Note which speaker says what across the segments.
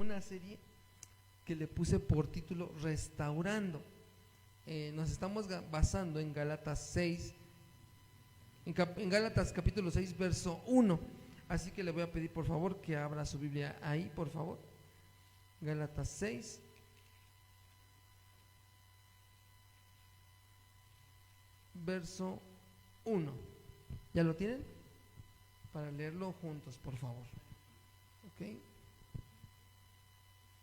Speaker 1: una serie que le puse por título Restaurando. Nos estamos basando en Gálatas 6, en Gálatas capítulo 6, verso 1. Así que le voy a pedir por favor que abra su Biblia ahí, por favor. Gálatas 6, verso 1. ¿Ya lo tienen? Para leerlo juntos, por favor. ¿Ok?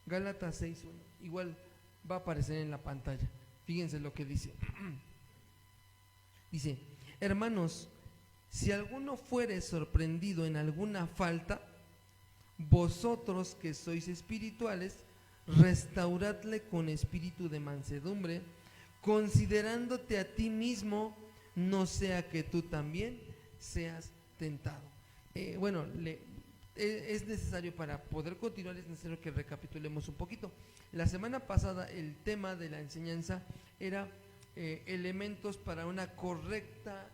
Speaker 1: Gálatas 6:1. Igual va a aparecer en la pantalla. Fíjense lo que dice. Dice: hermanos, si alguno fuere sorprendido en alguna falta, vosotros que sois espirituales, restauradle con espíritu de mansedumbre, considerándote a ti mismo, no sea que tú también seas tentado. Es necesario, para poder continuar, es necesario que recapitulemos un poquito. La semana pasada el tema de la enseñanza era elementos para una correcta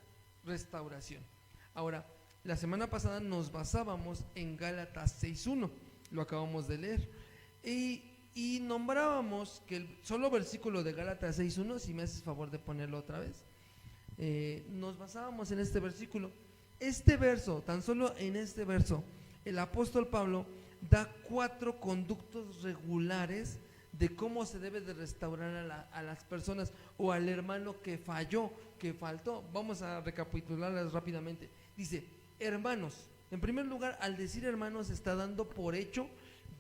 Speaker 1: restauración. Ahora, la semana pasada nos basábamos en Gálatas 6:1, lo acabamos de leer, y nombrábamos que el solo versículo de Gálatas 6:1, si me haces favor de ponerlo otra vez, nos basábamos en este versículo. Este verso, tan solo en este verso, el apóstol Pablo da 4 conductos regulares de cómo se debe de restaurar a las personas o al hermano que falló, que faltó. Vamos a recapitularlas rápidamente. Dice: hermanos, en primer lugar, al decir hermanos, está dando por hecho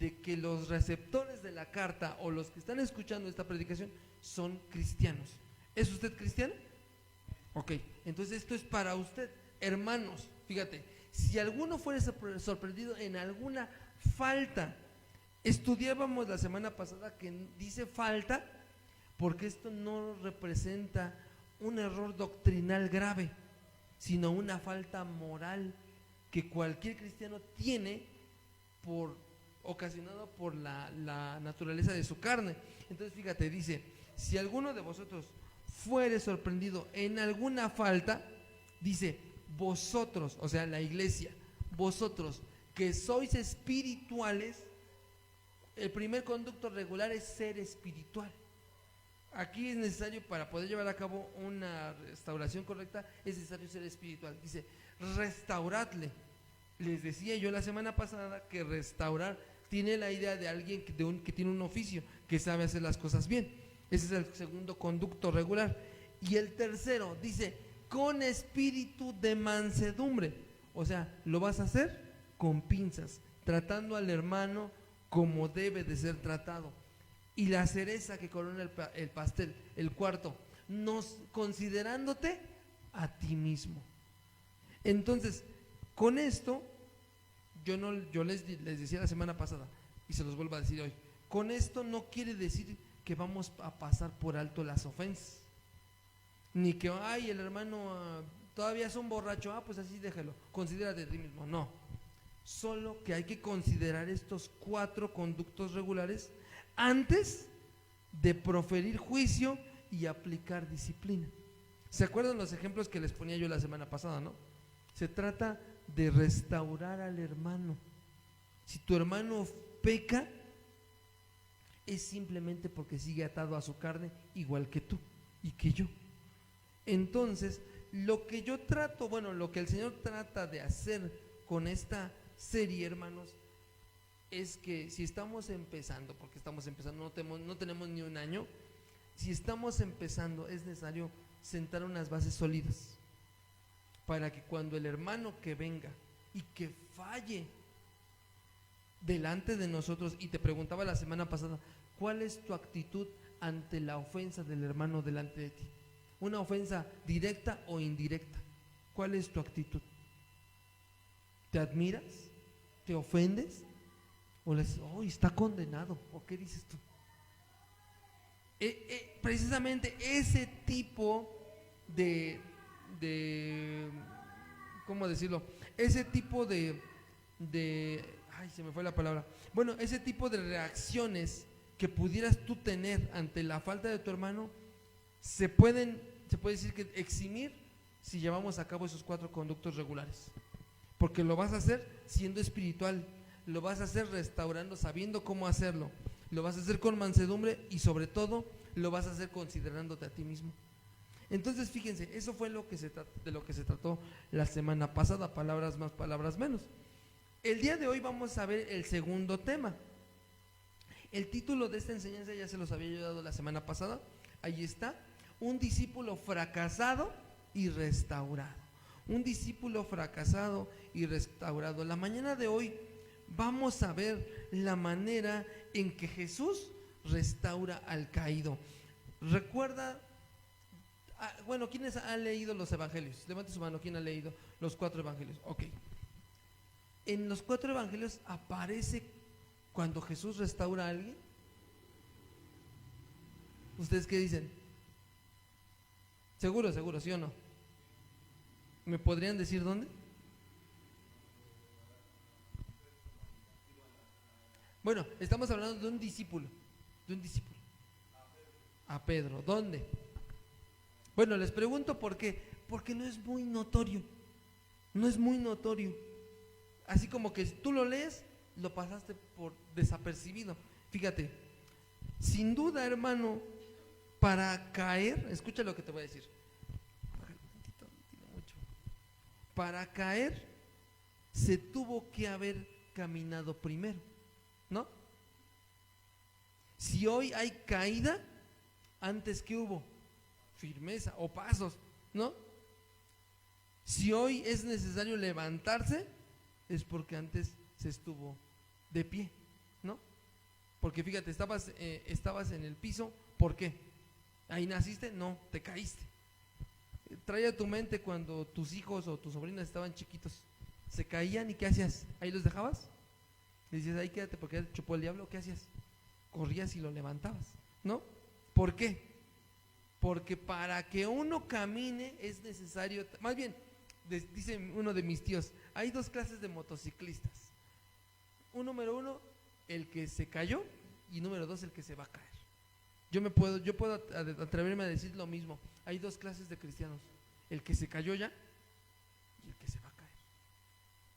Speaker 1: de que los receptores de la carta o los que están escuchando esta predicación son cristianos. ¿Es usted cristiano? Ok, entonces esto es para usted. Hermanos, fíjate, si alguno fuera sorprendido en alguna falta, estudiábamos la semana pasada que dice falta porque esto no representa un error doctrinal grave, sino una falta moral que cualquier cristiano tiene ocasionado por la naturaleza de su carne. Entonces fíjate, dice: si alguno de vosotros fuere sorprendido en alguna falta, dice vosotros, o sea la iglesia, vosotros que sois espirituales. El primer conducto regular es ser espiritual. Aquí es necesario, para poder llevar a cabo una restauración correcta, es necesario ser espiritual. Dice: restauradle. Les decía yo la semana pasada que restaurar tiene la idea de alguien que tiene un oficio, que sabe hacer las cosas bien. Ese es el segundo conducto regular. Y el tercero dice: con espíritu de mansedumbre. O sea, lo vas a hacer con pinzas, tratando al hermano como debe de ser tratado. Y la cereza que corona el pastel, el cuarto, considerándote a ti mismo. Entonces, con esto, yo les decía la semana pasada, y se los vuelvo a decir hoy, con esto no quiere decir que vamos a pasar por alto las ofensas, ni que, ay, el hermano todavía es un borracho, pues así déjalo, considérate a ti mismo. No, solo que hay que considerar estos 4 conductos regulares antes de proferir juicio y aplicar disciplina. ¿Se acuerdan los ejemplos que les ponía yo la semana pasada, no? Se trata de restaurar al hermano. Si tu hermano peca, es simplemente porque sigue atado a su carne, igual que tú y que yo. Entonces, lo que el Señor trata de hacer con esta serie, hermanos, es que si estamos empezando, porque estamos empezando, no tenemos ni un año, si estamos empezando, es necesario sentar unas bases sólidas para que cuando el hermano que venga y que falle delante de nosotros, y te preguntaba la semana pasada, ¿cuál es tu actitud ante la ofensa del hermano delante de ti? Una ofensa directa o indirecta. ¿Cuál es tu actitud? ¿Te admiras? ¿Te ofendes? ¿O le dices, oh, está condenado? ¿O qué dices tú? Precisamente ese tipo de ¿cómo decirlo? Ese tipo ay, se me fue la palabra. Bueno, ese tipo de reacciones que pudieras tú tener ante la falta de tu hermano, se puede decir que eximir si llevamos a cabo esos 4 conductos regulares, porque lo vas a hacer siendo espiritual, lo vas a hacer restaurando, sabiendo cómo hacerlo. Lo vas a hacer con mansedumbre y sobre todo lo vas a hacer considerándote a ti mismo. Entonces fíjense, eso fue de lo que se trató la semana pasada, palabras más, palabras menos. El día de hoy vamos a ver el segundo tema. El título de esta enseñanza ya se los había yo dado la semana pasada. Ahí está, un discípulo fracasado y restaurado. Un discípulo fracasado y restaurado. La mañana de hoy vamos a ver la manera en que Jesús restaura al caído. Recuerda, bueno, ¿quiénes han leído los evangelios? Levante su mano, ¿quién ha leído los 4 evangelios? Ok. En los 4 evangelios aparece cuando Jesús restaura a alguien. ¿Ustedes qué dicen? Seguro, ¿sí o no? ¿Me podrían decir dónde? Bueno, estamos hablando de un discípulo. A Pedro. ¿Dónde? Bueno, les pregunto por qué. Porque no es muy notorio. Así como que tú lo lees, lo pasaste por desapercibido. Fíjate, sin duda, hermano, para caer, escucha lo que te voy a decir. Para caer se tuvo que haber caminado primero, ¿no? Si hoy hay caída, antes que hubo firmeza o pasos, ¿no? Si hoy es necesario levantarse, es porque antes se estuvo de pie, ¿no? Porque fíjate, estabas en el piso, ¿por qué? Ahí naciste, no, te caíste. Trae a tu mente cuando tus hijos o tus sobrinas estaban chiquitos, se caían y ¿qué hacías? ¿Ahí los dejabas? Le dices, ahí quédate porque ya te chupó el diablo, ¿qué hacías? Corrías y lo levantabas, ¿no? ¿Por qué? Porque para que uno camine es necesario, más bien, dice uno de mis tíos, hay 2 clases de motociclistas. Número 1, el que se cayó, y número 2, el que se va a caer. Yo puedo atreverme a decir lo mismo. Hay 2 clases de cristianos, el que se cayó ya y el que se va a caer.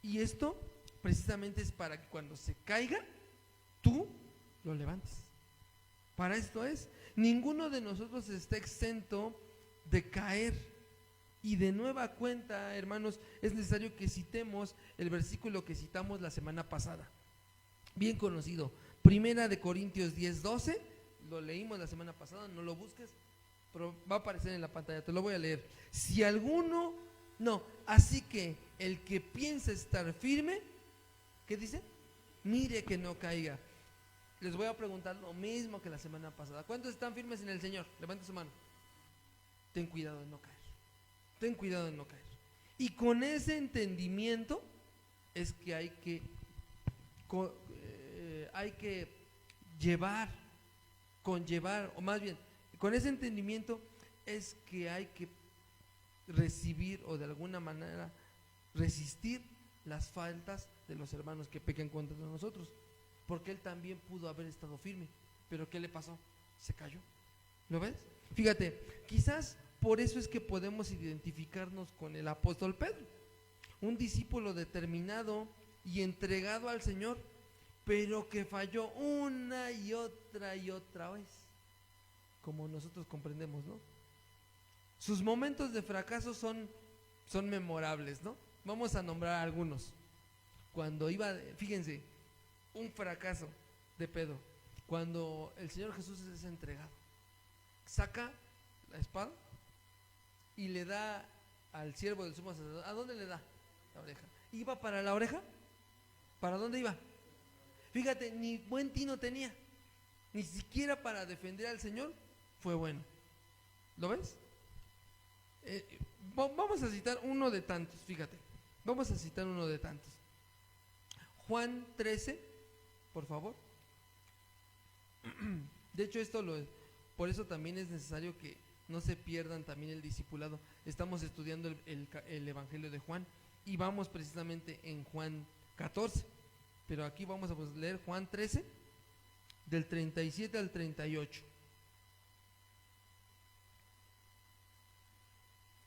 Speaker 1: Y esto precisamente es para que cuando se caiga, tú lo levantes. Para esto es, ninguno de nosotros está exento de caer. Y de nueva cuenta, hermanos, es necesario que citemos el versículo que citamos la semana pasada. Bien conocido, 1 Corintios 10:12, lo leímos la semana pasada, no lo busques, pero va a aparecer en la pantalla, te lo voy a leer. Así que el que piensa estar firme, ¿qué dice? Mire que no caiga. Les voy a preguntar lo mismo que la semana pasada. ¿Cuántos están firmes en el Señor? Levante su mano. Ten cuidado de no caer. Y con ese entendimiento es que hay que conllevar, o más bien, con ese entendimiento es que hay que recibir o de alguna manera resistir las faltas de los hermanos que pecan contra nosotros, porque él también pudo haber estado firme, pero ¿qué le pasó? Se cayó. ¿Lo ves? Fíjate, quizás por eso es que podemos identificarnos con el apóstol Pedro, un discípulo determinado y entregado al Señor, pero que falló una y otra vez, como nosotros comprendemos, ¿no? Sus momentos de fracaso son memorables, ¿no? Vamos a nombrar algunos. Cuando fíjense, un fracaso de Pedro, cuando el Señor Jesús es entregado, saca la espada y le da al siervo del sumo sacerdote. ¿A dónde le da? La oreja. ¿Iba para la oreja? ¿Para dónde iba? Fíjate, ni buen tino tenía, ni siquiera para defender al Señor fue bueno. ¿Lo ves? Vamos a citar uno de tantos, fíjate. Vamos a citar uno de tantos. Juan 13, por favor. De hecho, por eso también es necesario que no se pierdan también el discipulado. Estamos estudiando el Evangelio de Juan y vamos precisamente en Juan 14, pero aquí vamos a leer Juan 13 del 37 al 38.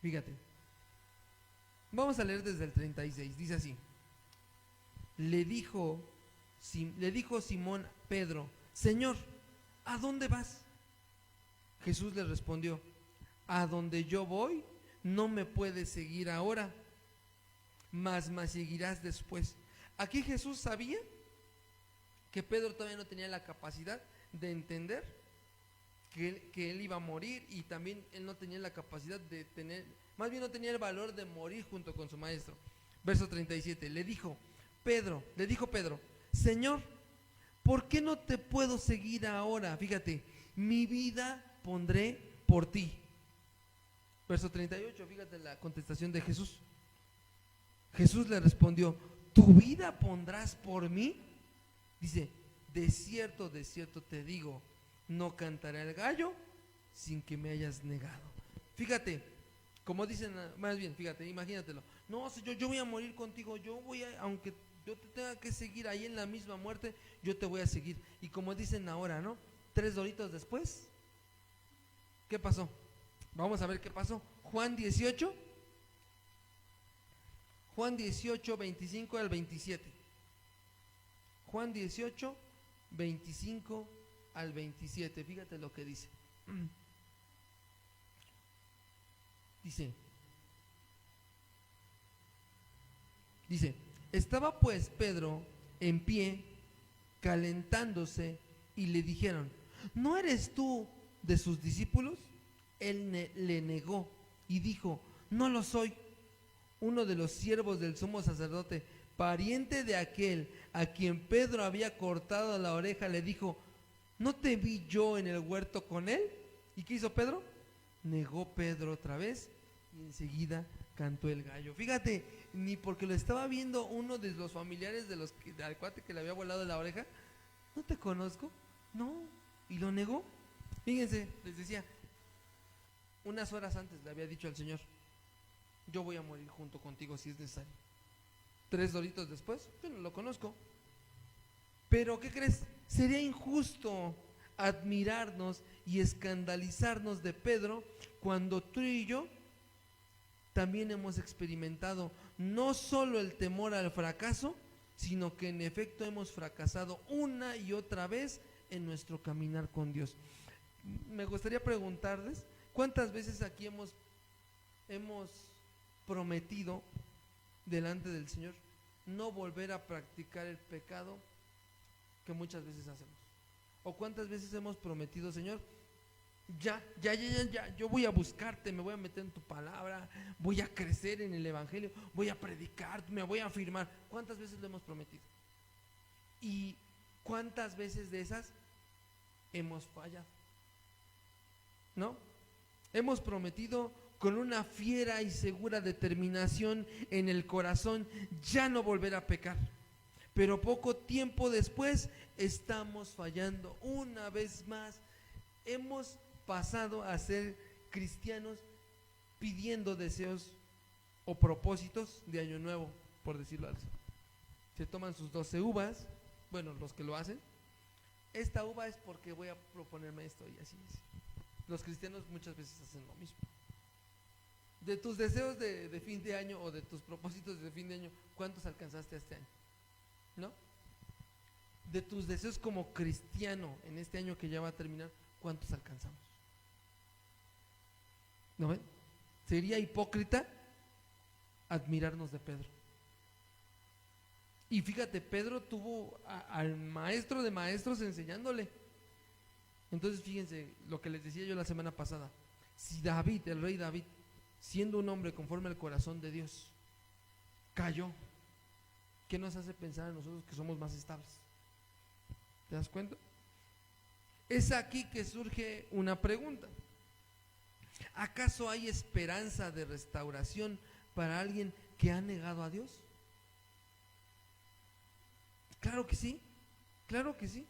Speaker 1: Fíjate, vamos a leer desde el 36, dice así: le dijo le dijo Simón Pedro: Señor, ¿a dónde vas? Jesús le respondió: a donde yo voy no me puedes seguir ahora, mas me seguirás después. Aquí Jesús sabía que Pedro todavía no tenía la capacidad de entender que él iba a morir, y también él no tenía la capacidad de tener, más bien no tenía el valor de morir junto con su maestro. Verso 37, le dijo Pedro: Señor, ¿por qué no te puedo seguir ahora? Fíjate, mi vida pondré por ti. Verso 38, fíjate la contestación de Jesús. Jesús le respondió: ¿tu vida pondrás por mí? Dice: de cierto te digo, no cantará el gallo sin que me hayas negado. Fíjate, como dicen, más bien, fíjate, imagínatelo. No, si yo voy a morir contigo, aunque yo te tenga que seguir ahí en la misma muerte, yo te voy a seguir. Y como dicen ahora, ¿no? 3 doritos después, ¿qué pasó? Vamos a ver qué pasó. Juan 18, 25 al 27. Juan 18, 25 al 27. Fíjate lo que dice. Dice: estaba pues Pedro en pie, calentándose, y le dijeron: ¿no eres tú de sus discípulos? Él le negó y dijo: no lo soy. Uno de los siervos del sumo sacerdote, pariente de aquel a quien Pedro había cortado la oreja, le dijo: ¿no te vi yo en el huerto con él? ¿Y qué hizo Pedro? Negó Pedro otra vez, y enseguida cantó el gallo. Fíjate, ni porque lo estaba viendo uno de los familiares del cuate que le había volado la oreja: ¿no te conozco? No, y lo negó. Fíjense, les decía, unas horas antes le había dicho al Señor: yo voy a morir junto contigo si es necesario. 3 doritos después, yo no lo conozco. Pero ¿qué crees? Sería injusto admirarnos y escandalizarnos de Pedro cuando tú y yo también hemos experimentado no solo el temor al fracaso, sino que en efecto hemos fracasado una y otra vez en nuestro caminar con Dios. Me gustaría preguntarles: ¿cuántas veces aquí hemos prometido delante del Señor no volver a practicar el pecado que muchas veces hacemos? ¿O cuántas veces hemos prometido: Señor, ya, yo voy a buscarte, me voy a meter en tu palabra, voy a crecer en el evangelio, voy a predicar, me voy a afirmar? ¿Cuántas veces lo hemos prometido? ¿Y cuántas veces de esas hemos fallado? ¿No? Hemos prometido con una fiera y segura determinación en el corazón ya no volver a pecar, pero poco tiempo después estamos fallando una vez más. Hemos pasado a ser cristianos pidiendo deseos o propósitos de año nuevo, por decirlo así. Se toman sus 12 uvas, bueno, los que lo hacen: esta uva es porque voy a proponerme esto, y así es. Los cristianos muchas veces hacen lo mismo. De tus deseos de fin de año, o de tus propósitos de fin de año, ¿cuántos alcanzaste este año? ¿No? De tus deseos como cristiano en este año que ya va a terminar, ¿cuántos alcanzamos? ¿No ven? Sería hipócrita admirarnos de Pedro. Y fíjate, Pedro tuvo al maestro de maestros enseñándole. Entonces fíjense lo que les decía yo la semana pasada: si David, el rey David, siendo un hombre conforme al corazón de Dios, cayó, ¿qué nos hace pensar a nosotros que somos más estables? ¿Te das cuenta? Es aquí que surge una pregunta: ¿acaso hay esperanza de restauración para alguien que ha negado a Dios? Claro que sí, claro que sí.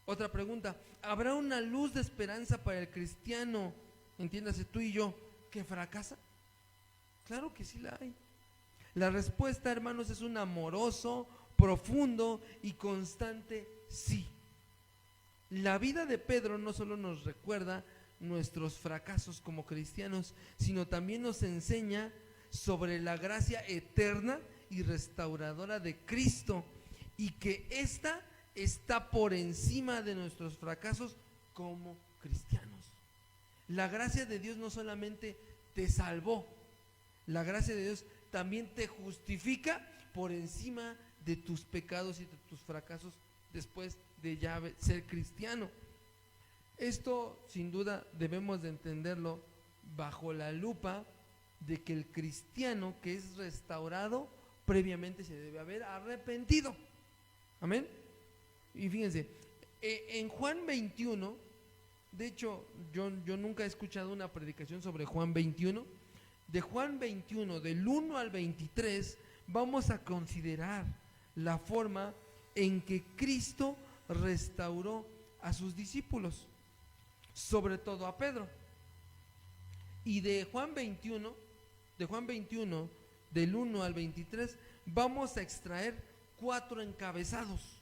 Speaker 1: Otra pregunta: ¿habrá una luz de esperanza para el cristiano, entiéndase tú y yo, que fracasa? Claro que sí la hay. La respuesta, hermanos, es un amoroso, profundo y constante sí. La vida de Pedro no solo nos recuerda nuestros fracasos como cristianos, sino también nos enseña sobre la gracia eterna y restauradora de Cristo, y que esta está por encima de nuestros fracasos como cristianos. La gracia de Dios no solamente te salvó, la gracia de Dios también te justifica por encima de tus pecados y de tus fracasos después de ya ser cristiano. Esto sin duda debemos de entenderlo bajo la lupa de que el cristiano que es restaurado previamente se debe haber arrepentido. Amén. Y fíjense, en Juan 21, de hecho yo nunca he escuchado una predicación sobre Juan 21. De Juan 21, del 1 al 23, vamos a considerar la forma en que Cristo restauró a sus discípulos, sobre todo a Pedro. Y de Juan 21, del 1 al 23, vamos a extraer 4 encabezados.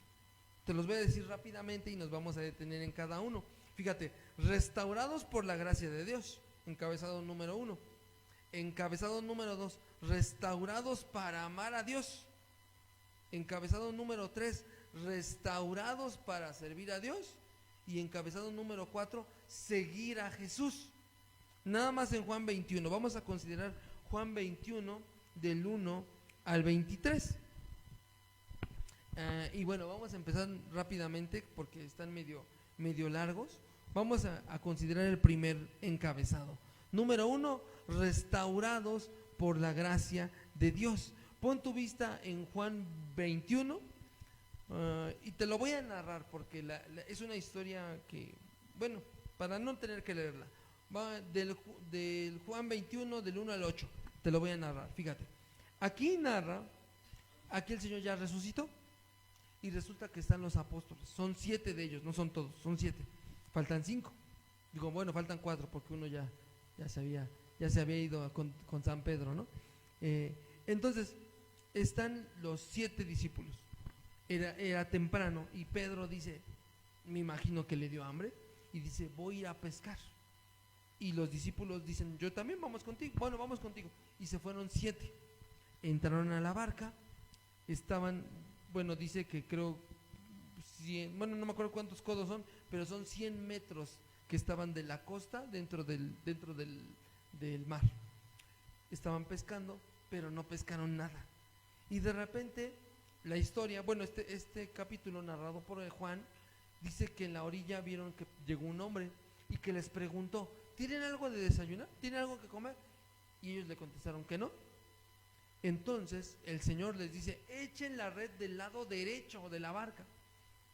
Speaker 1: Te los voy a decir rápidamente y nos vamos a detener en cada uno. Fíjate, restaurados por la gracia de Dios, encabezado número 1. Encabezado número 2, restaurados para amar a Dios. Encabezado número 3, restaurados para servir a Dios. Y encabezado número 4, seguir a Jesús. Nada más en Juan 21. Vamos a considerar Juan 21 del 1 al 23. Y bueno, vamos a empezar rápidamente porque están medio largos. Vamos a considerar el primer encabezado. Número 1, restaurados por la gracia de Dios. Pon tu vista en Juan 21 y te lo voy a narrar porque es una historia que, bueno, para no tener que leerla, va del Juan 21 del 1 al 8, te lo voy a narrar. Fíjate, aquí el Señor ya resucitó y resulta que están los apóstoles, son 7 de ellos, no son todos, son 7, faltan 5, digo, bueno, faltan 4 porque uno ya se había ido con San Pedro, ¿no? Entonces están los 7 discípulos. Era temprano y Pedro dice, me imagino que le dio hambre, y dice, voy a ir a pescar. Y los discípulos dicen, yo también vamos contigo. Bueno, vamos contigo. Y se fueron 7. Entraron a la barca. Estaban, bueno, dice que creo 100, bueno, no me acuerdo cuántos codos son, pero son 100 metros que estaban de la costa dentro del mar. Estaban pescando, pero no pescaron nada. Y de repente la historia, bueno, este capítulo narrado por Juan dice que en la orilla vieron que llegó un hombre y que les preguntó, ¿tienen algo de desayunar? ¿Tienen algo que comer? Y ellos le contestaron que no. Entonces el Señor les dice, echen la red del lado derecho de la barca.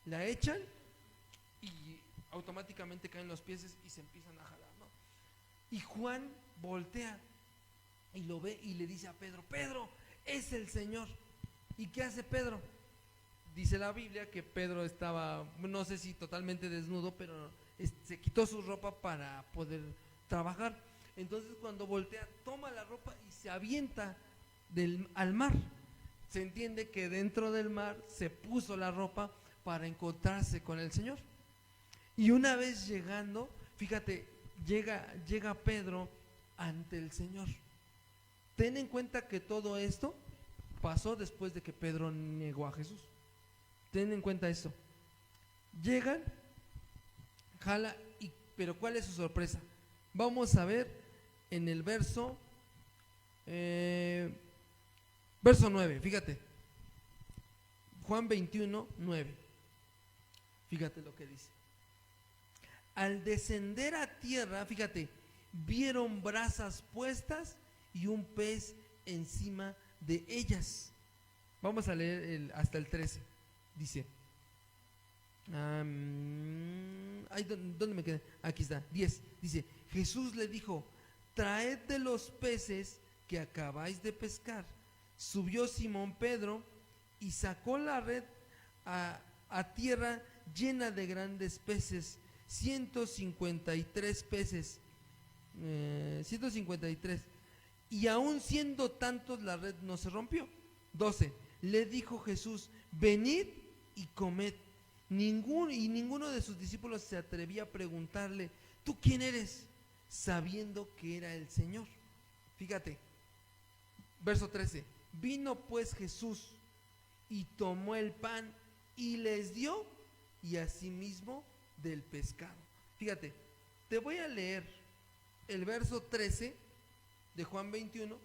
Speaker 1: La echan y automáticamente caen los pies y se empiezan a jalar, ¿no? Y Juan voltea y lo ve y le dice a Pedro, Pedro, es el Señor. ¿Y qué hace Pedro? Dice la Biblia que Pedro estaba, no sé si totalmente desnudo, pero se quitó su ropa para poder trabajar. Entonces cuando voltea, toma la ropa y se avienta al mar. Se entiende que dentro del mar se puso la ropa para encontrarse con el Señor. Y una vez llegando, fíjate, llega Pedro ante el Señor. Ten en cuenta que todo esto pasó después de que Pedro negó a Jesús. Ten en cuenta esto. Llegan, jala, pero ¿cuál es su sorpresa? Vamos a ver en el verso 9, fíjate. Juan 21, 9. Fíjate lo que dice. Al descender a tierra, fíjate, vieron brasas puestas y un pez encima de ellas. Vamos a leer hasta el 13. Dice, ¿dónde me quedé? Aquí está, 10. Dice, Jesús le dijo, traed de los peces que acabáis de pescar. Subió Simón Pedro y sacó la red a tierra llena de grandes peces, 153 peces, 153. Y aún siendo tantos, la red no se rompió. 12. Le dijo Jesús, venid y comed. Ninguno de sus discípulos se atrevía a preguntarle, ¿tú quién eres? Sabiendo que era el Señor. Fíjate, verso 13. Vino pues Jesús y tomó el pan y les dio, y asimismo del pescado. Fíjate, te voy a leer el verso 13 de Juan 21,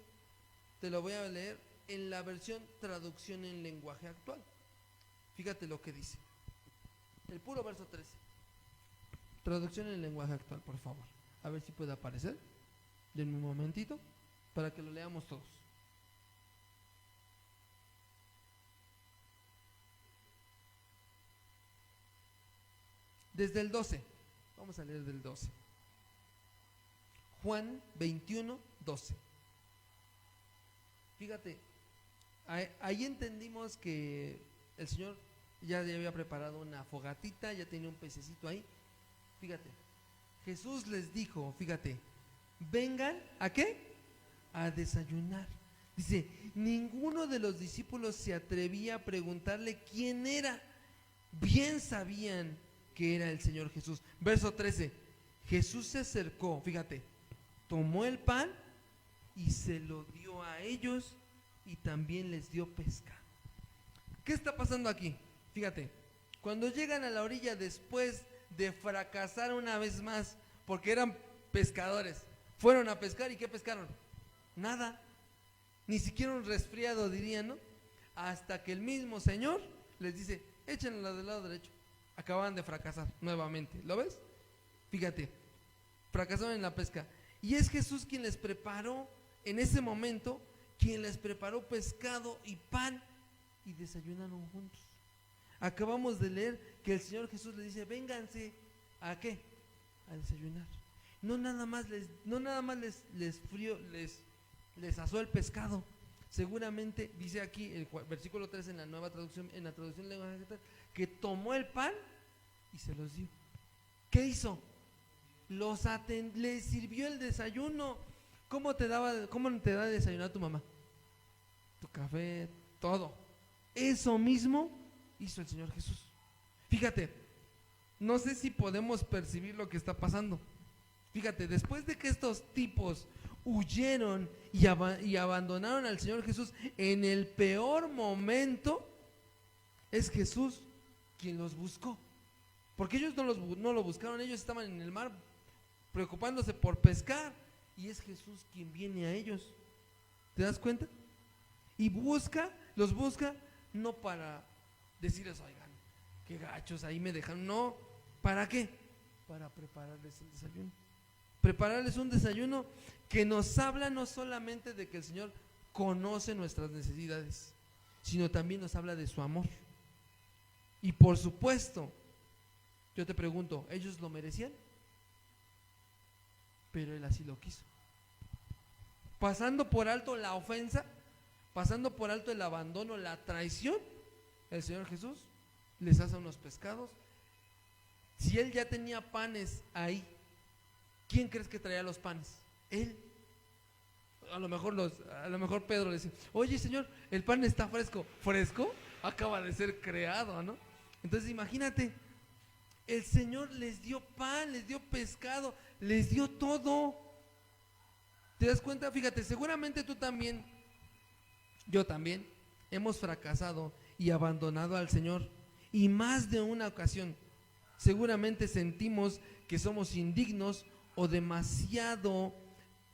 Speaker 1: te lo voy a leer en la versión traducción en lenguaje actual. Fíjate lo que dice, el puro verso 13, traducción en lenguaje actual, por favor. A ver si puede aparecer. Denme un momentito para que lo leamos todos. Desde el 12, vamos a leer del 12. Juan 21, 12. Fíjate, ahí entendimos que el Señor ya había preparado una fogatita, ya tenía un pececito ahí. Fíjate, Jesús les dijo, fíjate, vengan, ¿a qué? A desayunar. Dice, ninguno de los discípulos se atrevía a preguntarle quién era. Bien sabían que era el Señor Jesús. Verso 13, Jesús se acercó, fíjate, tomó el pan y se lo dio a ellos y también les dio pescado. ¿Qué está pasando aquí? Fíjate, cuando llegan a la orilla después de fracasar una vez más, porque eran pescadores, fueron a pescar y ¿qué pescaron? Nada, ni siquiera un resfriado dirían, ¿no? Hasta que el mismo Señor les dice, échenla del lado derecho. Acaban de fracasar nuevamente, ¿lo ves? Fíjate, fracasaron en la pesca. Y es Jesús quien les preparó, en ese momento, quien les preparó pescado y pan y desayunaron juntos. Acabamos de leer que el Señor Jesús les dice, vénganse, ¿a qué? A desayunar. No nada más les asó el pescado. Seguramente dice aquí el versículo 3 en la nueva traducción, en la traducción de lenguaje actual, que tomó el pan y se los dio. ¿Qué hizo? Les sirvió el desayuno. ¿Cómo te da de desayunar tu mamá? Tu café, todo. Eso mismo hizo el Señor Jesús. Fíjate, no sé si podemos percibir lo que está pasando. Fíjate, después de que estos tipos huyeron y abandonaron al Señor Jesús en el peor momento, es Jesús quien los buscó. Porque ellos no lo buscaron, ellos estaban en el mar preocupándose por pescar, y es Jesús quien viene a ellos. ¿Te das cuenta? Y los busca no para decirles, oigan, qué gachos, ahí me dejan. No, ¿para qué? Para prepararles el desayuno. Prepararles un desayuno que nos habla no solamente de que el Señor conoce nuestras necesidades, sino también nos habla de su amor. Y por supuesto, yo te pregunto, ¿ellos lo merecían? Pero Él así lo quiso. Pasando por alto la ofensa, pasando por alto el abandono, la traición, el Señor Jesús les hace unos pescados. Si Él ya tenía panes ahí, ¿quién crees que traía los panes? Él. A lo mejor Pedro le dice, oye Señor, el pan está fresco. ¿Fresco? Acaba de ser creado, ¿no? Entonces imagínate, el Señor les dio pan, les dio pescado, les dio todo. ¿Te das cuenta? Fíjate, seguramente tú también, yo también, hemos fracasado y abandonado al Señor. Y más de una ocasión, seguramente sentimos que somos indignos o demasiado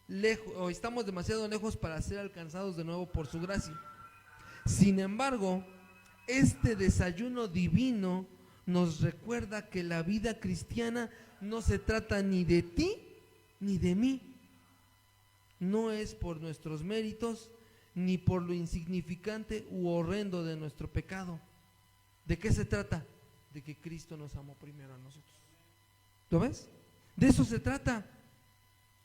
Speaker 1: lejos, o estamos demasiado lejos para ser alcanzados de nuevo por su gracia. Sin embargo, este desayuno divino nos recuerda que la vida cristiana no se trata ni de ti ni de mí. No es por nuestros méritos ni por lo insignificante u horrendo de nuestro pecado. ¿De qué se trata? De que Cristo nos amó primero a nosotros. ¿Lo ves? De eso se trata.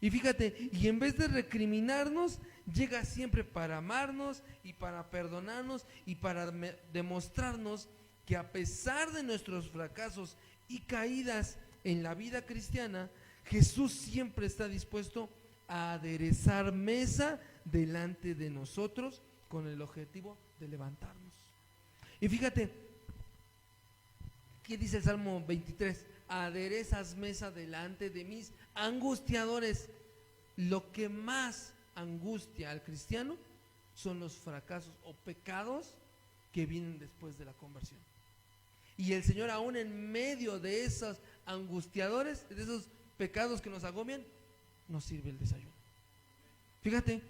Speaker 1: Y fíjate, y en vez de recriminarnos, llega siempre para amarnos y para perdonarnos y para demostrarnos que a pesar de nuestros fracasos y caídas en la vida cristiana, Jesús siempre está dispuesto a aderezar mesa delante de nosotros con el objetivo de levantarnos. Y fíjate, ¿qué dice el Salmo 23? Aderezas mesa delante de mis angustiadores. Lo que más angustia al cristiano son los fracasos o pecados que vienen después de la conversión. Y el Señor, aún en medio de esos angustiadores, de esos pecados que nos agobian, nos sirve el desayuno. Fíjate,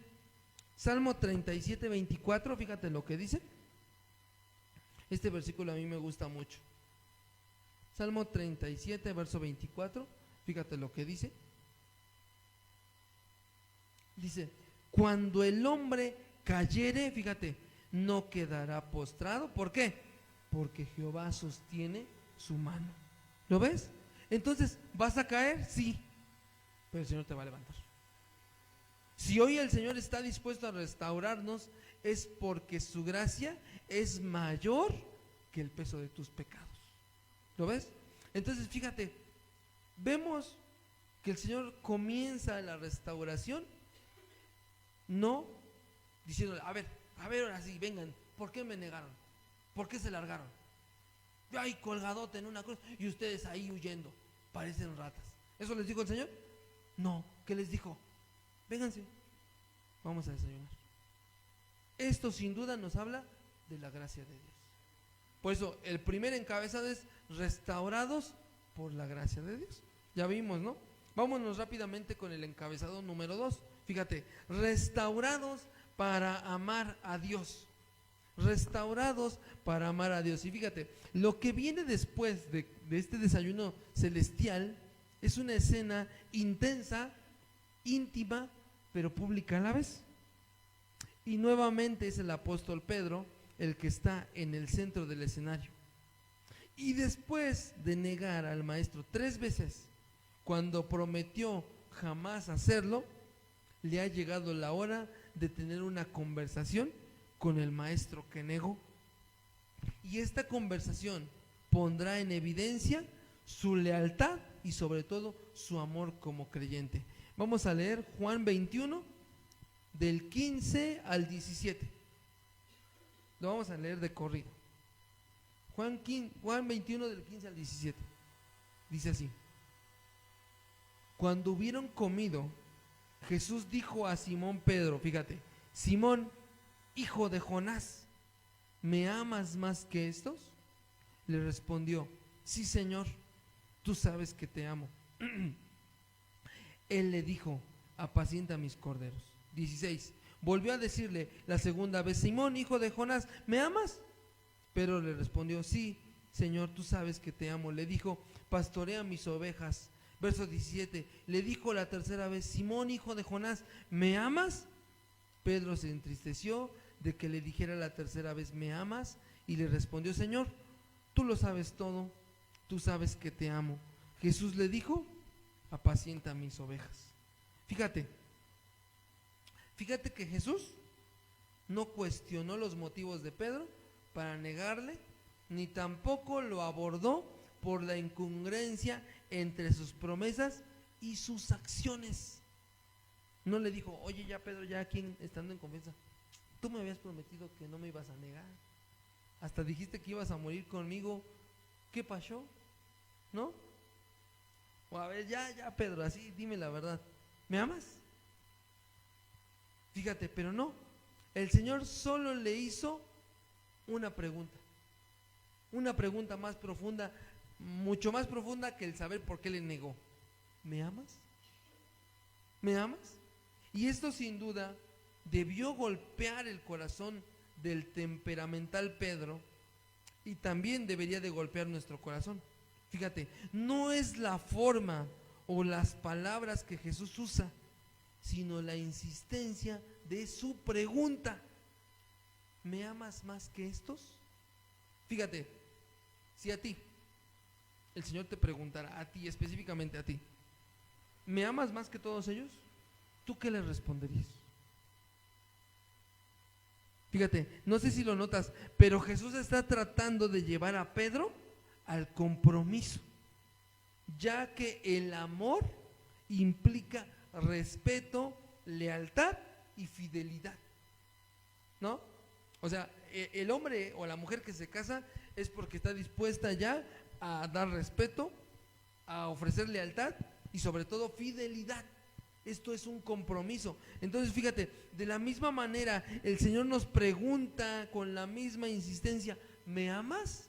Speaker 1: Salmo 37, 24, fíjate lo que dice. Este versículo a mí me gusta mucho. Salmo 37, verso 24, fíjate lo que dice. Dice, cuando el hombre cayere, fíjate, no quedará postrado. ¿Por qué? Porque Jehová sostiene su mano. ¿Lo ves? Entonces, ¿vas a caer? Sí, pero el Señor te va a levantar. Si hoy el Señor está dispuesto a restaurarnos, es porque su gracia es mayor que el peso de tus pecados. ¿Lo ves? Entonces, fíjate, vemos que el Señor comienza la restauración, no diciéndole, a ver, ahora sí, vengan, ¿por qué me negaron? ¿Por qué se largaron? Yo ahí colgadote en una cruz y ustedes ahí huyendo, parecen ratas. ¿Eso les dijo el Señor? No, ¿qué les dijo? Vénganse, vamos a desayunar. Esto sin duda nos habla de la gracia de Dios. Por eso el primer encabezado es restaurados por la gracia de Dios. Ya vimos, ¿no? Vámonos rápidamente con el encabezado número 2. Fíjate, restaurados para amar a Dios. Restaurados para amar a Dios. Y fíjate, lo que viene después de este desayuno celestial es una escena intensa, íntima, pero pública a la vez. Y nuevamente es el apóstol Pedro el que está en el centro del escenario. Y después de negar al maestro 3 veces, cuando prometió jamás hacerlo, le ha llegado la hora de tener una conversación con el maestro que negó. Y esta conversación pondrá en evidencia su lealtad y sobre todo su amor como creyente. Vamos a leer Juan 21 del 15 al 17. Lo vamos a leer de corrido. Juan 21 del 15 al 17. Dice así: cuando hubieron comido, Jesús dijo a Simón Pedro, fíjate, Simón, hijo de Jonás, ¿me amas más que estos? Le respondió, sí, Señor, tú sabes que te amo. Él le dijo, apacienta mis corderos. 16. Volvió a decirle la segunda vez, Simón, hijo de Jonás, ¿me amas? Pedro le respondió, sí, Señor, tú sabes que te amo. Le dijo, pastorea mis ovejas. Verso 17, le dijo la tercera vez, Simón, hijo de Jonás, ¿me amas? Pedro se entristeció de que le dijera la tercera vez, ¿me amas? Y le respondió, Señor, tú lo sabes todo, tú sabes que te amo. Jesús le dijo, apacienta mis ovejas. Fíjate que Jesús no cuestionó los motivos de Pedro para negarle, ni tampoco lo abordó por la incongruencia entre sus promesas y sus acciones. No le dijo, oye ya Pedro, ya aquí estando en confianza, tú me habías prometido que no me ibas a negar, hasta dijiste que ibas a morir conmigo, ¿qué pasó? ¿No? O a ver, ya Pedro, así dime la verdad, ¿me amas? Fíjate, pero no, el Señor solo le hizo una pregunta más profunda, mucho más profunda que el saber por qué le negó. ¿Me amas? ¿Me amas? Y esto sin duda debió golpear el corazón del temperamental Pedro y también debería de golpear nuestro corazón. Fíjate, no es la forma o las palabras que Jesús usa, sino la insistencia de su pregunta. ¿Me amas más que estos? Fíjate, si a ti el Señor te preguntara, a ti, específicamente a ti, ¿me amas más que todos ellos? ¿Tú qué le responderías? Fíjate, no sé si lo notas, pero Jesús está tratando de llevar a Pedro al compromiso, ya que el amor implica respeto, lealtad y fidelidad, ¿no? O sea, el hombre o la mujer que se casa es porque está dispuesta ya a dar respeto, a ofrecer lealtad y sobre todo fidelidad. Esto es un compromiso. Entonces fíjate, de la misma manera el Señor nos pregunta con la misma insistencia, ¿me amas?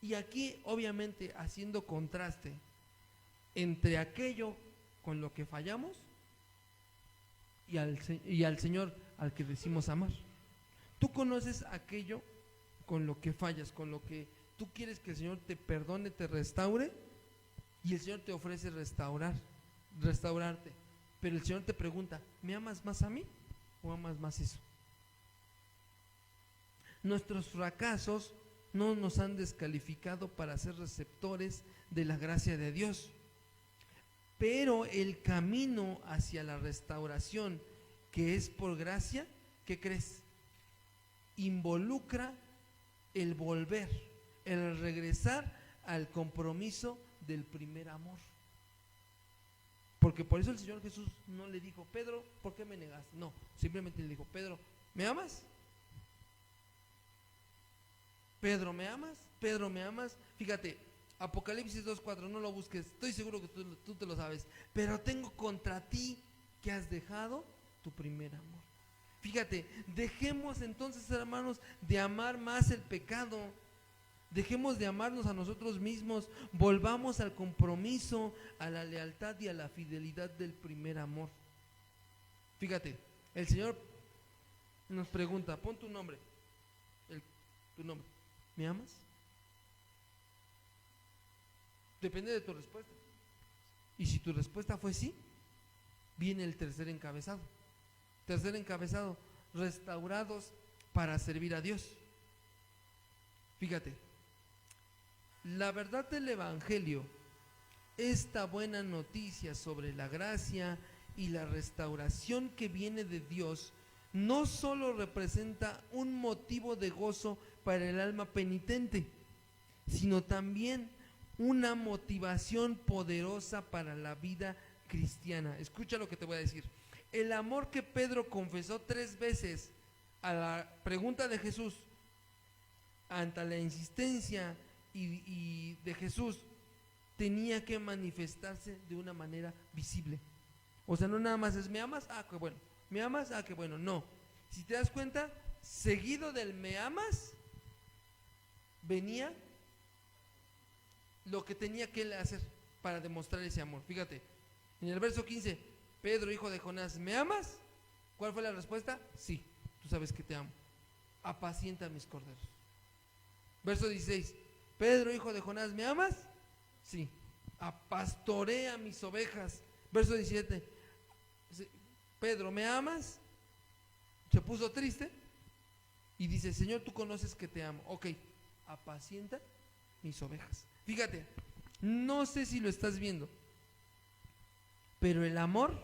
Speaker 1: Y aquí obviamente haciendo contraste entre aquello con lo que fallamos y al Señor al que decimos amar. Tú conoces aquello con lo que fallas, con lo que tú quieres que el Señor te perdone, te restaure, y el Señor te ofrece restaurarte. Pero el Señor te pregunta, ¿me amas más a mí o amas más eso? Nuestros fracasos no nos han descalificado para ser receptores de la gracia de Dios. Pero el camino hacia la restauración, que es por gracia, ¿qué crees? Involucra el volver, el regresar al compromiso del primer amor. Porque por eso el Señor Jesús no le dijo, Pedro, ¿por qué me negaste? No, simplemente le dijo, Pedro, ¿me amas? Pedro, ¿me amas? Pedro, ¿me amas? Fíjate, Apocalipsis 2:4, no lo busques, estoy seguro que tú te lo sabes. Pero tengo contra ti que has dejado tu primer amor. Fíjate, dejemos entonces, hermanos, de amar más el pecado. Dejemos de amarnos a nosotros mismos, volvamos al compromiso, a la lealtad y a la fidelidad del primer amor. Fíjate, el Señor nos pregunta, pon tu nombre, tu nombre, ¿me amas? Depende de tu respuesta. Y si tu respuesta fue sí, viene el tercer encabezado. Tercer encabezado, restaurados para servir a Dios. Fíjate, la verdad del Evangelio, esta buena noticia sobre la gracia y la restauración que viene de Dios, no solo representa un motivo de gozo para el alma penitente, sino también una motivación poderosa para la vida cristiana. Escucha lo que te voy a decir. El amor que Pedro confesó 3 veces a la pregunta de Jesús, ante la insistencia y de Jesús, tenía que manifestarse de una manera visible. O sea, no nada más es, ¿me amas? Ah, qué bueno. ¿Me amas? Ah, qué bueno. No. Si te das cuenta, seguido del ¿me amas? Venía lo que tenía que él hacer para demostrar ese amor. Fíjate, en el verso 15, Pedro, hijo de Jonás, ¿me amas? ¿Cuál fue la respuesta? Sí, tú sabes que te amo. Apacienta mis corderos. Verso 16, Pedro, hijo de Jonás, ¿me amas? Sí. Pastorea mis ovejas. Verso 17, Pedro, ¿me amas? Se puso triste y dice, Señor, tú conoces que te amo. Ok, apacienta mis ovejas. Fíjate, no sé si lo estás viendo, pero el amor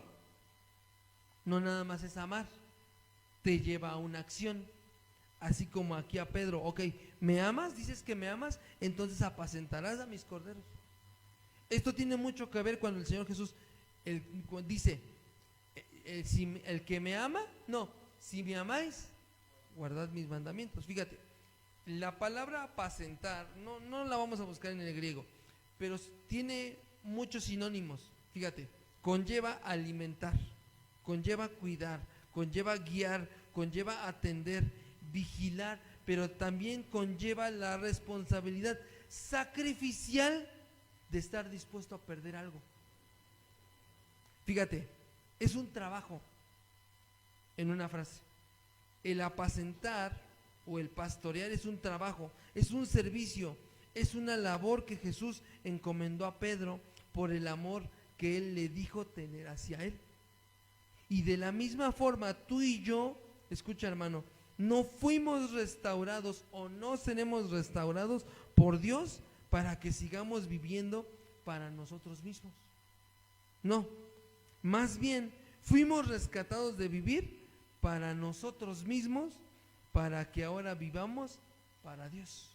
Speaker 1: no nada más es amar, te lleva a una acción. Así como aquí a Pedro, ok, ¿me amas? ¿Dices que me amas? Entonces apacentarás a mis corderos. Esto tiene mucho que ver cuando el Señor Jesús dice, el que me ama, no, si me amáis, guardad mis mandamientos. Fíjate, la palabra apacentar, no la vamos a buscar en el griego, pero tiene muchos sinónimos. Fíjate, conlleva alimentar, conlleva cuidar, conlleva guiar, conlleva atender, vigilar, pero también conlleva la responsabilidad sacrificial de estar dispuesto a perder algo. Fíjate, es un trabajo en una frase. El apacentar o el pastorear es un trabajo, es un servicio, es una labor que Jesús encomendó a Pedro por el amor que él le dijo tener hacia él. Y de la misma forma, tú y yo, escucha hermano, no fuimos restaurados o no seremos restaurados por Dios para que sigamos viviendo para nosotros mismos. No, más bien fuimos rescatados de vivir para nosotros mismos, para que ahora vivamos para Dios.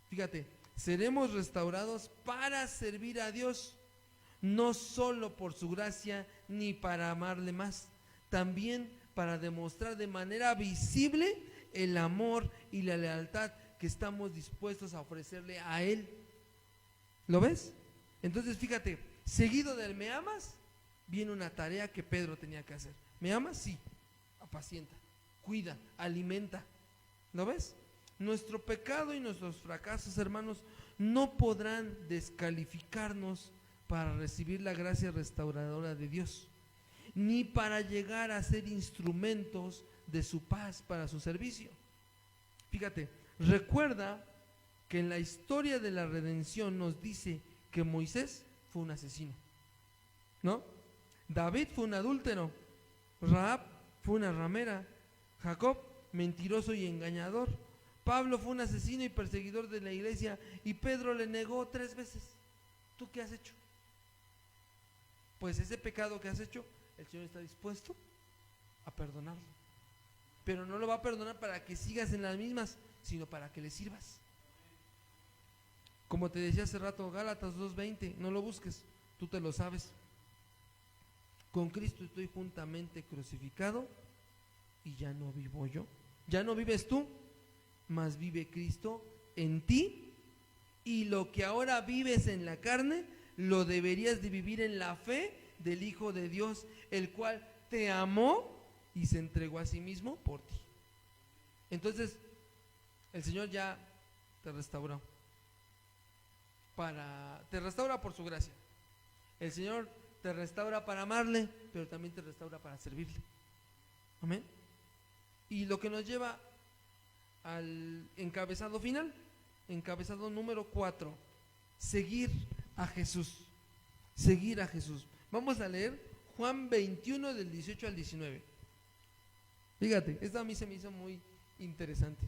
Speaker 1: Fíjate, seremos restaurados para servir a Dios, no solo por su gracia ni para amarle más, también para demostrar de manera visible el amor y la lealtad que estamos dispuestos a ofrecerle a Él. ¿Lo ves? Entonces fíjate, Seguido del ¿me amas? Viene una tarea que Pedro tenía que hacer. ¿Me amas? Sí. Apacienta, cuida, alimenta. ¿Lo ves? Nuestro pecado y nuestros fracasos, hermanos, no podrán descalificarnos para recibir la gracia restauradora de Dios, ni para llegar a ser instrumentos de su paz para su servicio. Fíjate, recuerda que en la historia de la redención nos dice que Moisés fue un asesino, ¿no? David fue un adúltero, Rahab fue una ramera, Jacob mentiroso y engañador, Pablo fue un asesino y perseguidor de la iglesia, y Pedro le negó 3 veces. ¿Tú qué has hecho? Pues ese pecado que has hecho, el Señor está dispuesto a perdonarlo, pero no lo va a perdonar para que sigas en las mismas, sino para que le sirvas. Como te decía hace rato, Gálatas 2:20, no lo busques, tú te lo sabes. Con Cristo estoy juntamente crucificado y ya no vivo yo, ya no vives tú, mas vive Cristo en ti, y lo que ahora vives en la carne lo deberías de vivir en la fe del Hijo de Dios, el cual te amó y se entregó a sí mismo por ti. Entonces el Señor ya te restauró, te restaura por su gracia. El Señor te restaura para amarle, pero también te restaura para servirle. Amén. Y lo que nos lleva al encabezado final, encabezado número 4, seguir a Jesús. Seguir a Jesús. Vamos a leer Juan 21 del 18 al 19. Fíjate, esta a mí se me hizo muy interesante.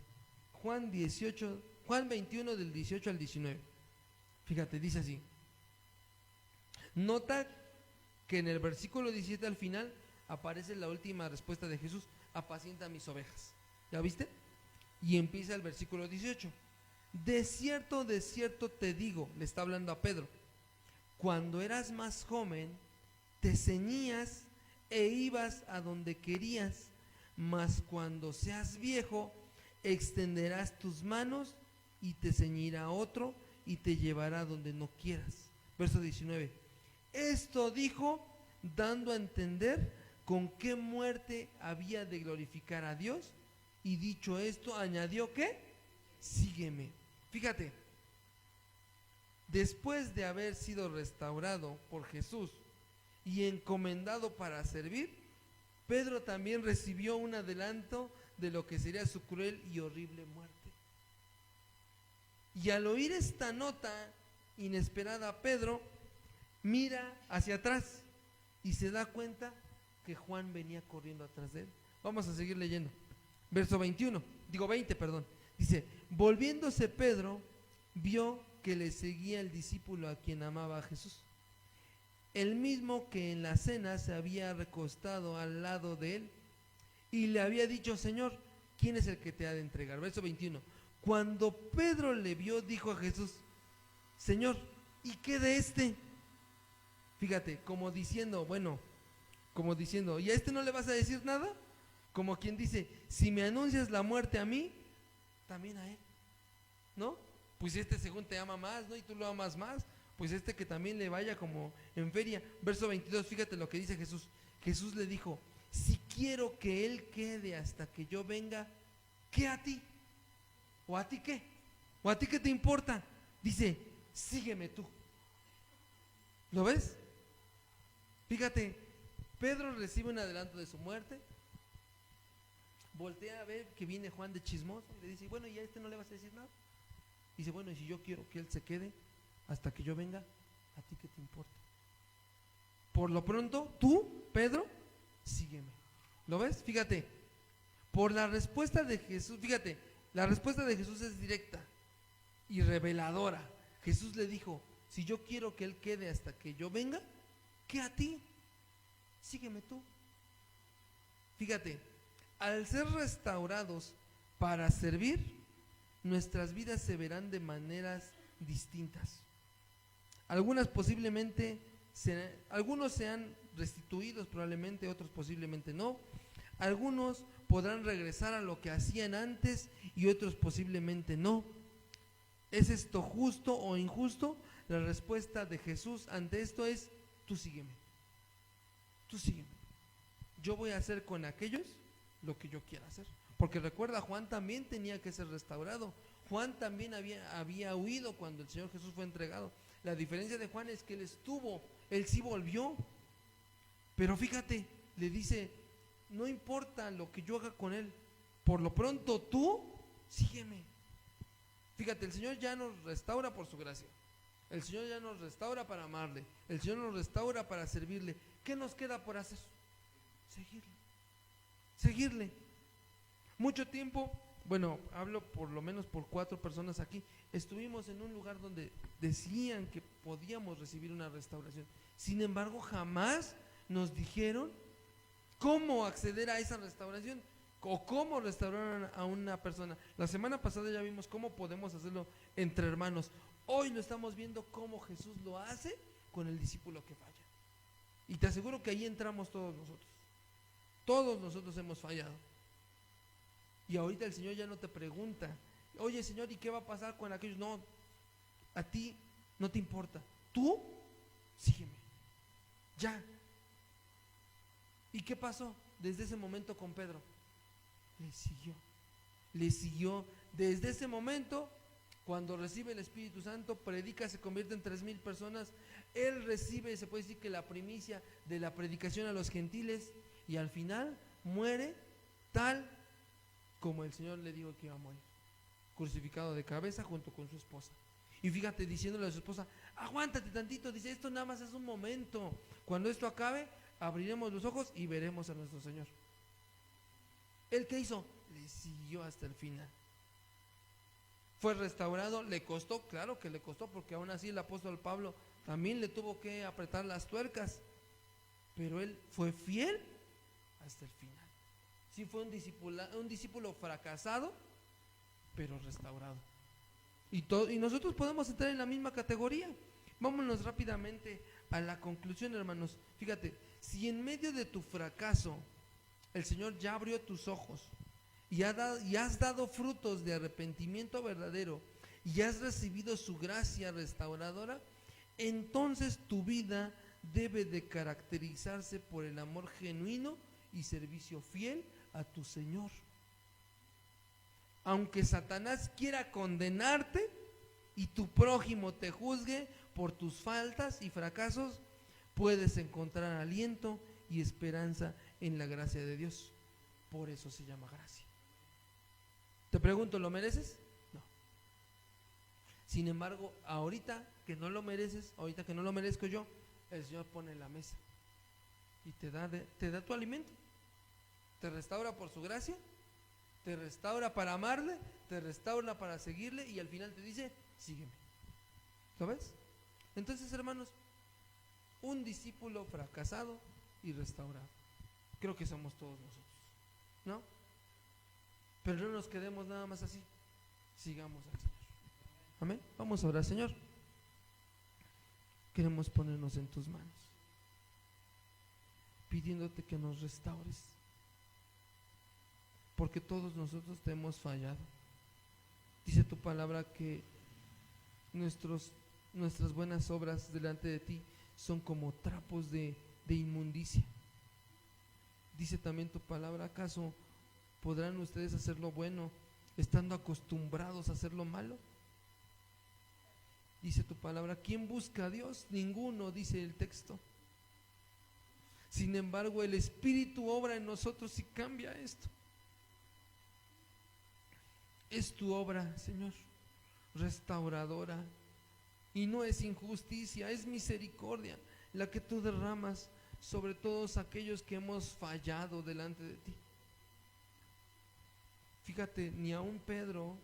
Speaker 1: Juan 21 del 18 al 19. Fíjate, dice así. Nota que en el versículo 17 al final aparece la última respuesta de Jesús: apacienta mis ovejas. ¿Ya viste? Y empieza el versículo 18. De cierto te digo, le está hablando a Pedro, cuando eras más joven, te ceñías e ibas a donde querías, mas cuando seas viejo, extenderás tus manos y te ceñirá otro y te llevará donde no quieras. Verso 19. Esto dijo, dando a entender con qué muerte había de glorificar a Dios, y dicho esto, añadió que sígueme. Fíjate, después de haber sido restaurado por Jesús y encomendado para servir, Pedro también recibió un adelanto de lo que sería su cruel y horrible muerte. Y al oír esta nota inesperada, Pedro mira hacia atrás y se da cuenta que Juan venía corriendo atrás de él. Vamos a seguir leyendo. Verso 20, dice, volviéndose Pedro, vio que le seguía el discípulo a quien amaba a Jesús, el mismo que en la cena se había recostado al lado de él, y le había dicho, Señor, ¿quién es el que te ha de entregar? Verso 21, cuando Pedro le vio, dijo a Jesús, Señor, ¿y qué de este? Fíjate, como diciendo, ¿y a este no le vas a decir nada? Como quien dice, si me anuncias la muerte a mí, también a él, ¿no? Pues este según te ama más, ¿no? Y tú lo amas más, pues este que también le vaya como en feria. Verso 22, fíjate lo que dice Jesús. Jesús le dijo, si quiero que él quede hasta que yo venga, ¿qué a ti? ¿O a ti qué? ¿O a ti qué te importa? Dice, sígueme tú. ¿Lo ves? Fíjate, Pedro recibe un adelanto de su muerte, voltea a ver que viene Juan de chismoso y le dice, bueno, ¿y a este no le vas a decir nada? Dice, bueno, y si yo quiero que él se quede hasta que yo venga, ¿a ti qué te importa? Por lo pronto, tú, Pedro, sígueme. ¿Lo ves? Fíjate, por la respuesta de Jesús, fíjate, la respuesta de Jesús es directa y reveladora. Jesús le dijo, si yo quiero que él quede hasta que yo venga, ¿qué a ti? Sígueme tú. Fíjate, al ser restaurados para servir, nuestras vidas se verán de maneras distintas. Algunos sean restituidos probablemente, otros posiblemente no. Algunos podrán regresar a lo que hacían antes y otros posiblemente no. ¿Es esto justo o injusto? La respuesta de Jesús ante esto es: tú sígueme, tú sígueme. Yo voy a hacer con aquellos lo que yo quiera hacer. Porque recuerda, Juan también tenía que ser restaurado. Juan también había huido cuando el Señor Jesús fue entregado. La diferencia de Juan es que él sí volvió. Pero fíjate, le dice: no importa lo que yo haga con él, por lo pronto tú sígueme. Fíjate, el Señor ya nos restaura por su gracia. El Señor ya nos restaura para amarle. El Señor nos restaura para servirle. ¿Qué nos queda por hacer? Seguirle. Seguirle. Mucho tiempo, bueno, hablo por lo menos por 4 personas aquí, estuvimos en un lugar donde decían que podíamos recibir una restauración. Sin embargo, jamás nos dijeron cómo acceder a esa restauración o cómo restaurar a una persona. La semana pasada ya vimos cómo podemos hacerlo entre hermanos. Hoy lo estamos viendo cómo Jesús lo hace con el discípulo que falla. Y te aseguro que ahí entramos todos nosotros. Todos nosotros hemos fallado. Y ahorita el Señor ya no te pregunta: oye, Señor, ¿y qué va a pasar con aquellos? No, a ti no te importa. Tú sígueme. Ya. ¿Y qué pasó desde ese momento con Pedro? Le siguió. Le siguió. Desde ese momento, cuando recibe el Espíritu Santo, predica, se convierte en 3,000 personas. Él recibe, se puede decir que la primicia de la predicación a los gentiles, y al final muere tal como el Señor le dijo que iba a morir, crucificado de cabeza junto con su esposa. Y fíjate, diciéndole a su esposa: aguántate tantito, dice, esto nada más es un momento, cuando esto acabe abriremos los ojos y veremos a nuestro Señor. ¿Él qué hizo? Le siguió hasta el final. Fue restaurado, le costó, claro que le costó, porque aún así el apóstol Pablo también le tuvo que apretar las tuercas, pero él fue fiel hasta el final. Sí, fue un discípulo fracasado, pero restaurado. Y nosotros podemos entrar en la misma categoría. Vámonos rápidamente a la conclusión, hermanos. Fíjate, si en medio de tu fracaso el Señor ya abrió tus ojos y has dado frutos de arrepentimiento verdadero y has recibido su gracia restauradora, entonces tu vida debe de caracterizarse por el amor genuino y servicio fiel a tu Señor. Aunque Satanás quiera condenarte y tu prójimo te juzgue por tus faltas y fracasos, puedes encontrar aliento y esperanza en la gracia de Dios. Por eso se llama gracia. Te pregunto, ¿lo mereces? No. Sin embargo, ahorita que no lo mereces, ahorita que no lo merezco yo, el Señor pone en la mesa y te da tu alimento. Te restaura por su gracia, te restaura para amarle, te restaura para seguirle, y al final te dice: sígueme. ¿Sabes? Entonces, hermanos, un discípulo fracasado y restaurado, creo que somos todos nosotros, ¿no? Pero no nos quedemos nada más así, sigamos al Señor. Amén. Vamos a orar. Señor, queremos ponernos en tus manos, pidiéndote que nos restaures, porque todos nosotros te hemos fallado. Dice tu palabra que nuestras buenas obras delante de ti son como trapos de inmundicia. Dice también tu palabra: ¿acaso podrán ustedes hacer lo bueno estando acostumbrados a hacer lo malo? Dice tu palabra: ¿quién busca a Dios? Ninguno, dice el texto. Sin embargo, el Espíritu obra en nosotros y cambia esto. Es tu obra, Señor, restauradora, y no es injusticia, es misericordia la que tú derramas sobre todos aquellos que hemos fallado delante de ti. Fíjate, ni aun Pedro,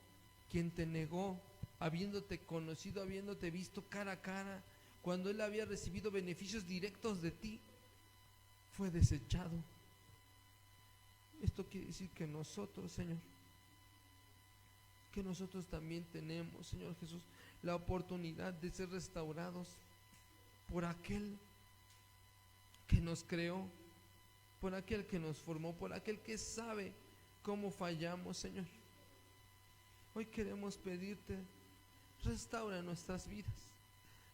Speaker 1: quien te negó, habiéndote conocido, habiéndote visto cara a cara, cuando él había recibido beneficios directos de ti, fue desechado. Esto quiere decir que nosotros, Señor, que nosotros también tenemos, Señor Jesús, la oportunidad de ser restaurados por aquel que nos creó, por aquel que nos formó, por aquel que sabe cómo fallamos, Señor. Hoy queremos pedirte: restaura nuestras vidas,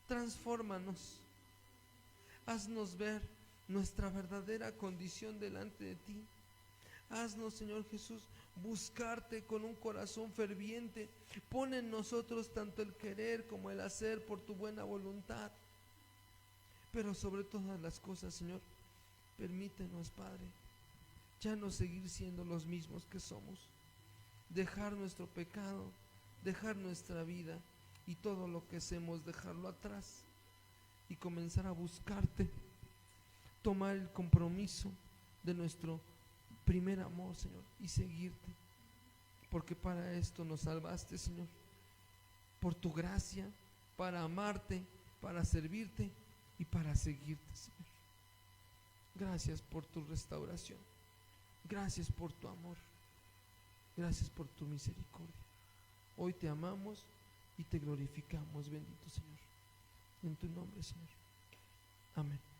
Speaker 1: transfórmanos, haznos ver nuestra verdadera condición delante de ti. Haznos, Señor Jesús, buscarte con un corazón ferviente. Pon en nosotros tanto el querer como el hacer por tu buena voluntad. Pero sobre todas las cosas, Señor, permítenos, Padre, ya no seguir siendo los mismos que somos. Dejar nuestro pecado, dejar nuestra vida y todo lo que hacemos, dejarlo atrás y comenzar a buscarte. Tomar el compromiso de nuestro primer amor, Señor, y seguirte, porque para esto nos salvaste, Señor, por tu gracia, para amarte, para servirte y para seguirte, Señor. Gracias por tu restauración, gracias por tu amor, gracias por tu misericordia. Hoy te amamos y te glorificamos, bendito Señor, en tu nombre, Señor. Amén.